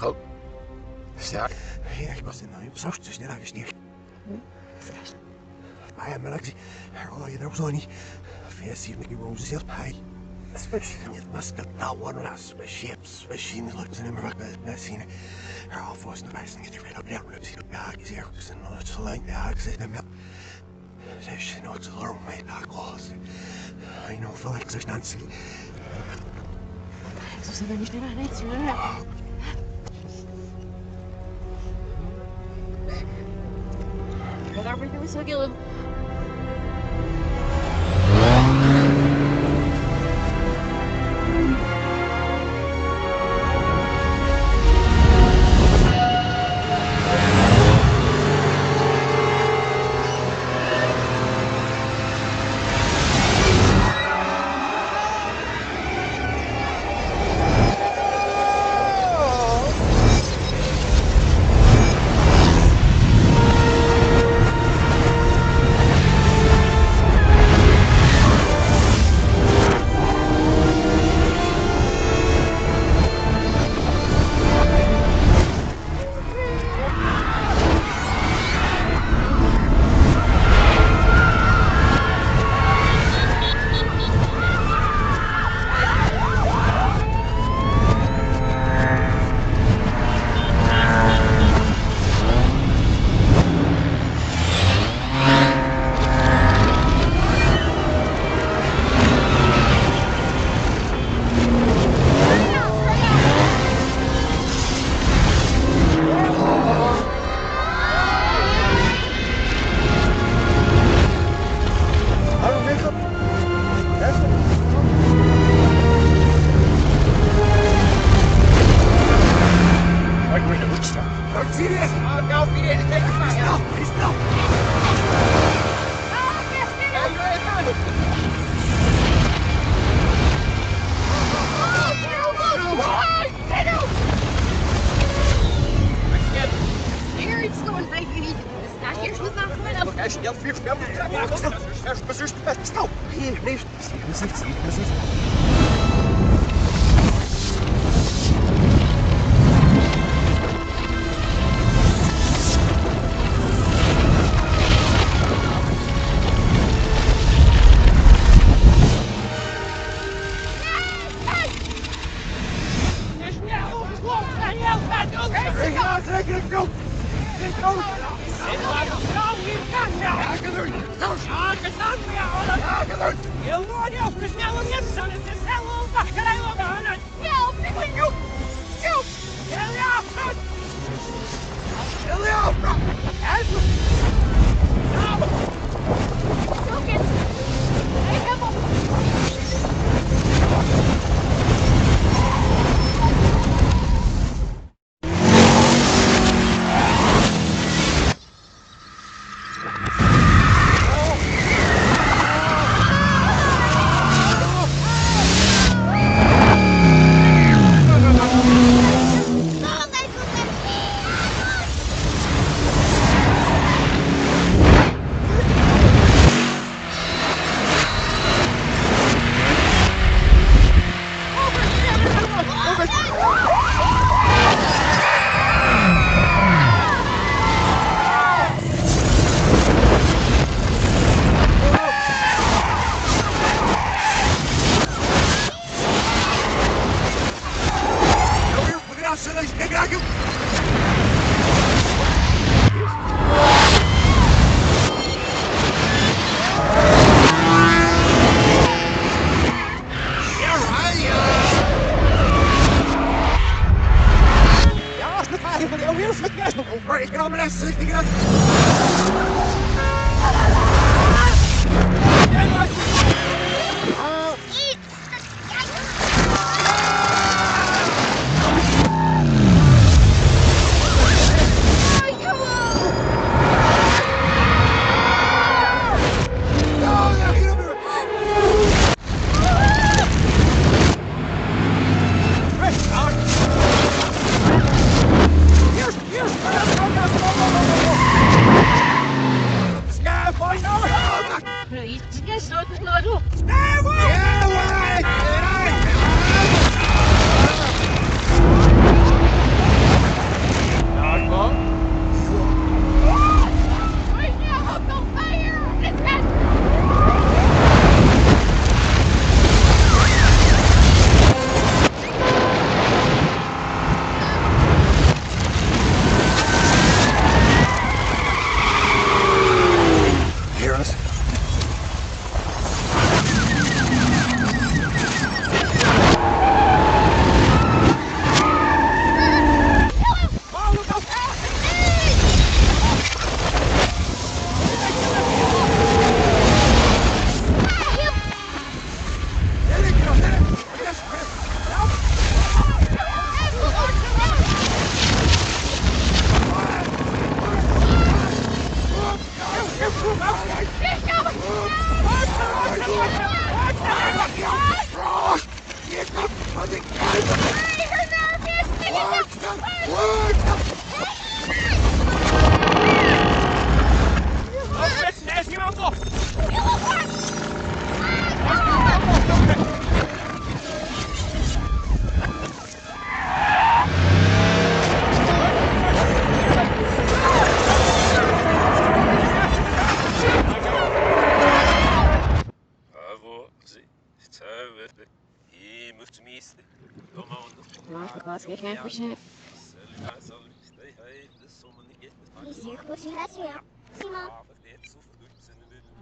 Kom. Sterk. Ik was in een zachtjes net uitgestierd. Maar maar ik zie, je er ook zo niet. Feest hier met die roses heel bij. Especially it must have not one of us ships. Machine looks in America, machine. Are all forced to pass and get rid of the ribs. The bag is here, and it's like the access them up. There's no it's a little made not close. I know Felix is Nancy. Eso se ve nicht mehr nichts, ne? Whatever you so Gillen.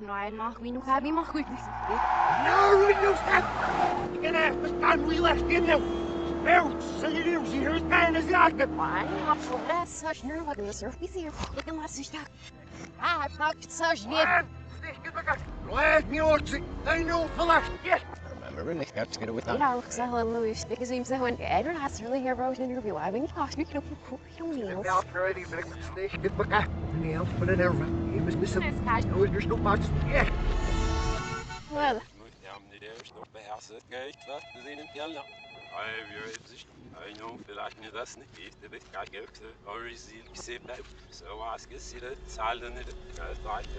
Nou, mag wie nog hebben, mag goed. No, you stop! You're gonna have to stand we left in now. Out, so you do see who's paying his jacket. Why? Not for that, such nerve, like a surface here. Look at my sister. I've talked such good. Glad me orchard. I know for last. Yes. Remember, we got to get with You know, because I love Louis, because he's so when I don't ask really hear about an interview. I mean, talk to me, you don't know. Out already, but it's get back up. Nails for the nerve. He was missing. No, there's no box. Yeah. Well. I know vielleicht nicht das nicht geht, der wird gar nicht original gesehen bleibt. So was ist hier, zahlen nicht, das reicht,